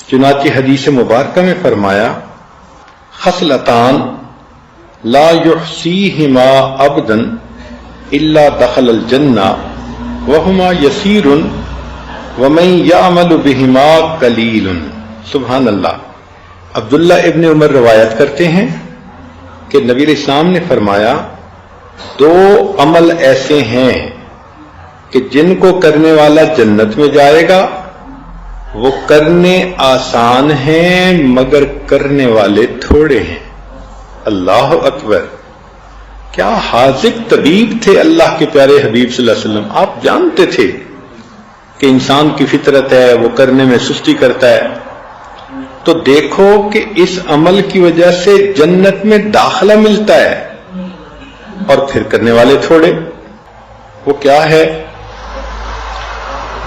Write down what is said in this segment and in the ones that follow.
چنانچہ حدیث مبارکہ میں فرمایا خصلتان لا یحصیہما عبدا الا دخل الجنہ وہما یسیر ومن یعمل بہما قلیل۔ سبحان اللہ۔ عبداللہ ابن عمر روایت کرتے ہیں کہ نبی علیہ السلام نے فرمایا دو عمل ایسے ہیں کہ جن کو کرنے والا جنت میں جائے گا، وہ کرنے آسان ہیں مگر کرنے والے تھوڑے ہیں۔ اللہ اکبر! کیا حاذق طبیب تھے اللہ کے پیارے حبیب صلی اللہ علیہ وسلم۔ آپ جانتے تھے کہ انسان کی فطرت ہے، وہ کرنے میں سستی کرتا ہے، تو دیکھو کہ اس عمل کی وجہ سے جنت میں داخلہ ملتا ہے، اور پھر کرنے والے تھوڑے۔ وہ کیا ہے؟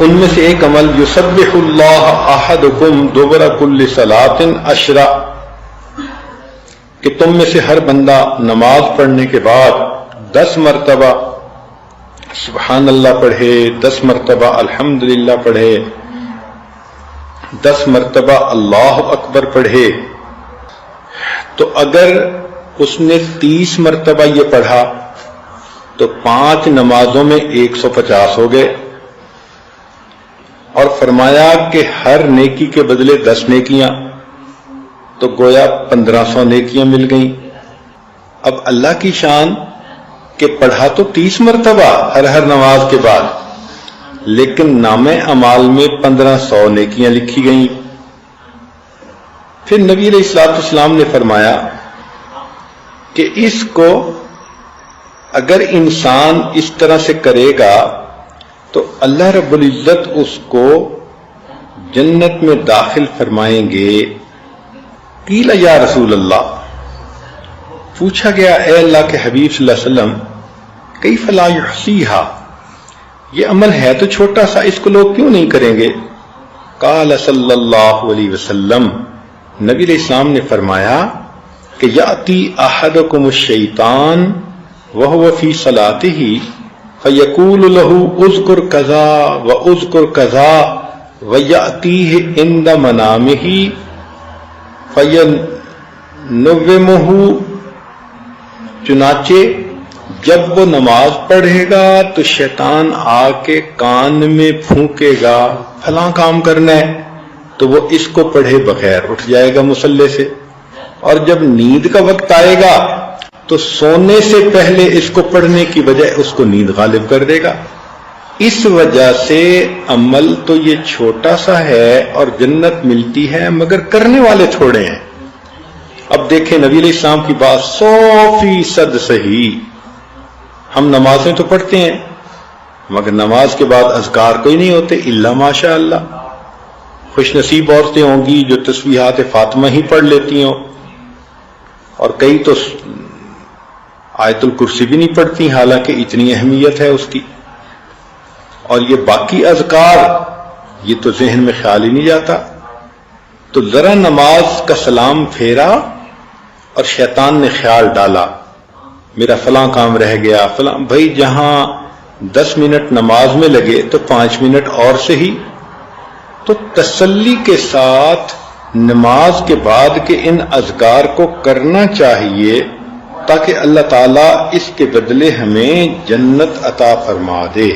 ان میں سے ایک عمل یسبح اللہ احدکم دبر کل صلاۃ 10، کہ تم میں سے ہر بندہ نماز پڑھنے کے بعد 10 مرتبہ سبحان اللہ پڑھے، 10 مرتبہ الحمدللہ پڑھے، 10 مرتبہ اللہ اکبر پڑھے۔ تو اگر اس نے 30 مرتبہ یہ پڑھا تو 5 نمازوں میں 150 ہو گئے، اور فرمایا کہ ہر نیکی کے بدلے 10 نیکیاں، تو گویا 1500 نیکیاں مل گئیں۔ اب اللہ کی شان کہ پڑھا تو 30 مرتبہ ہر نماز کے بعد، لیکن نام اعمال میں 1500 نیکیاں لکھی گئیں۔ پھر نبی علیہ الصلوۃ والسلام نے فرمایا کہ اس کو اگر انسان اس طرح سے کرے گا تو اللہ رب العزت اس کو جنت میں داخل فرمائیں گے۔ قیل یا رسول اللہ، پوچھا گیا اے اللہ کے حبیب صلی اللہ علیہ وسلم کیف لا یحصیہا، یہ عمل ہے تو چھوٹا سا، اس کو لوگ کیوں نہیں کریں گے؟ قال صلی اللہ علیہ وسلم، نبی علیہ السلام نے فرمایا کہ یأتی احدکم الشیطان وہو فی صلاتہ فیقول له اذکر کذا واذکر کذا ویأتیہ عند منامہ فینومہ، چنانچہ جب وہ نماز پڑھے گا تو شیطان آ کے کان میں پھونکے گا فلاں کام کرنا ہے، تو وہ اس کو پڑھے بغیر اٹھ جائے گا مصلی سے، اور جب نیند کا وقت آئے گا تو سونے سے پہلے اس کو پڑھنے کی بجائے اس کو نیند غالب کر دے گا۔ اس وجہ سے عمل تو یہ چھوٹا سا ہے اور جنت ملتی ہے مگر کرنے والے تھوڑے ہیں۔ اب دیکھیں نبی علیہ السلام کی بات 100% صحیح۔ ہم نمازیں تو پڑھتے ہیں مگر نماز کے بعد اذکار کوئی نہیں ہوتے الا ماشاء اللہ۔ خوش نصیب عورتیں ہوں گی جو تسبیحات فاطمہ ہی پڑھ لیتی ہوں، اور کئی تو آیت الکرسی بھی نہیں پڑھتی حالانکہ اتنی اہمیت ہے اس کی۔ اور یہ باقی اذکار یہ تو ذہن میں خیال ہی نہیں جاتا۔ تو ذرا نماز کا سلام پھیرا اور شیطان نے خیال ڈالا میرا فلاں کام رہ گیا فلاں، بھائی جہاں 10 منٹ نماز میں لگے تو 5 منٹ اور سے ہی۔ تو تسلی کے ساتھ نماز کے بعد کے ان اذکار کو کرنا چاہیے تاکہ اللہ تعالیٰ اس کے بدلے ہمیں جنت عطا فرما دے۔